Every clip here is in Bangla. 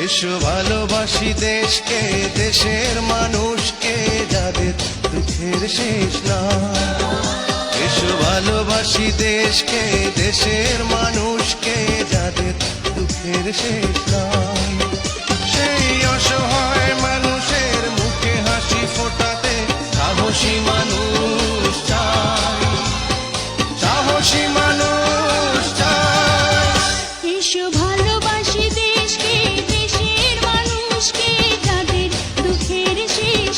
এসো ভালোবাসি দেশকে, দেশের মানুষকে, যাদের দুঃখের শেষ নাই। এসো ভালোবাসি দেশকে, দেশের মানুষকে, যাদের দুঃখের শেষ নাই। সেই অসহায় মানুষের মুখে হাসি ফোটাতে সাহসী মানুষ চাই, সাহসী মানুষ চাই। এসো ভালোবাসি দেশকে, দেশের মানুষকে, যাদের দুঃখের শেষ।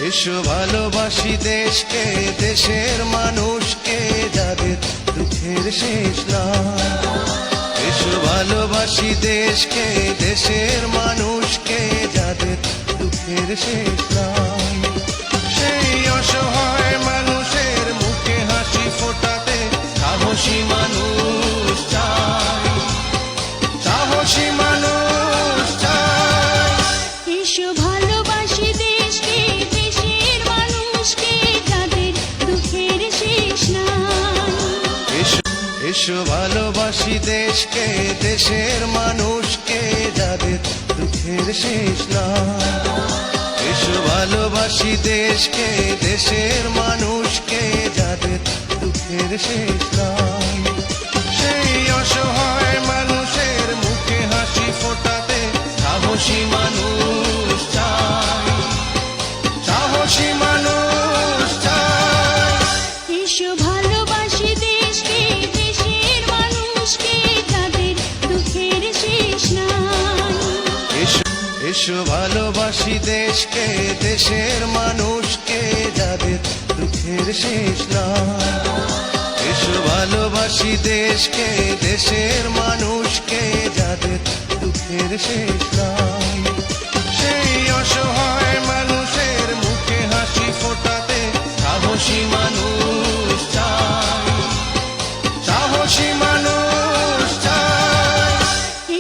এসো ভালোবাসি দেশকে, দেশের মানুষকে, যাদের দুঃখের শেষ নাই। এসো ভালোবাসি দেশকে, দেশের মানুষকে, যাদের দুঃখের শেষ নাই। সেই অসহায় মানুষের মুখে হাসি ফোটাতে সাহসী মানুষ চাই, সাহসী মানুষ চাই। এসো ভালোবাসি দেশকে, দেশের মানুষকে, যাদের দুঃখের শেষ নাই। এসো ভালোবাসি দেশকে, দেশের মানুষকে, যাদের দুঃখের শেষ নাই। এসো ভালোবাসি দেশকে, দেশের মানুষকে, যাদের দুঃখের শেষ নাই। সেই অসহায় মানুষের মুখে হাসি ফোটাতে সাহসী মানুষ চাই, সাহসী মানুষ চাই। এসো ভালোবাসি দেশকে, দেশের মানুষকে, যাদের দুঃখের শেষ নাই। এসো ভালোবাসি দেশকে, দেশের মানুষকে, যাদের দুঃখের শেষ নাই। এসো ভালোবাসি দেশকে, দেশের মানুষকে, যাদের দুঃখের শেষ নাই। সেই অসহায় মানুষের মুখে হাসি ফোটাতে সাহসী মানুষ চাই, সাহসী মানুষ চাই।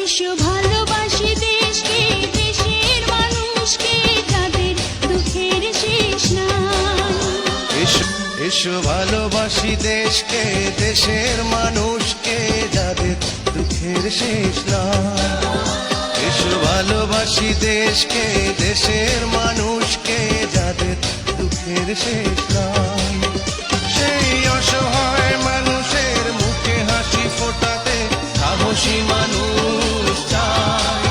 এসো ভালোবাসি দেশকে, দেশের মানুষকে, যাদের দুঃখের শেষ নাই। এসো ভালোবাসি দেশকে, দেশের মানুষকে, যাদের দুঃখের শেষ নাই। এসো ভালোবাসি দেশকে, দেশের মানুষকে, যাদের দুঃখের শেষ নাই। সেই অসহায় মানুষের মুখে হাসি ফোটাতে সাহসী মানুষ চাই,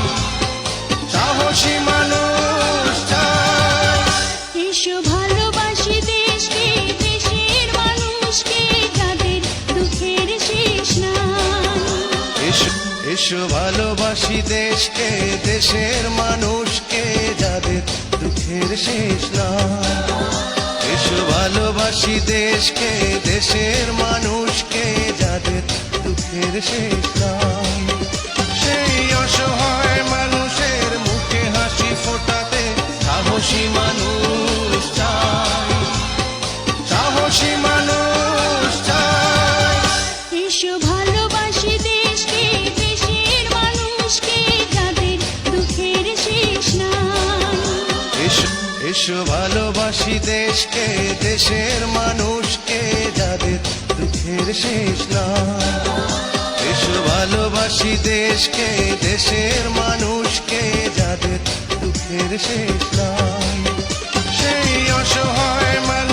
সাহসী মানুষ চাই। এসো ভালোবাসি দেশকে, দেশের মানুষকে, যাদের দুঃখের শেষ নাই। এসো ভালোবাসি দেশকে, দেশের মানুষকে, যাদের দুঃখের শেষ নাই। এসো ভালোবাসি দেশকে, দেশের মানুষকে, যাদের দুঃখের শেষ নাই। সেই অসহায় মানুষের মুখে হাসি ফোটাতে সাহসী মানুষ চাই, সাহসী মানুষ চাই। এসো ভালোবাসি দেশকে, দেশের মানুষকে, যাদের দুঃখের শেষ নাই। এসো ভালোবাসি দেশকে, দেশের মানুষকে, যাদের দুঃখের শেষ নাই। এসো ভালোবাসি দেশকে, দেশের মানুষকে, যাদের দুঃখের শেষ নাই। সেই অসহায় মানুষ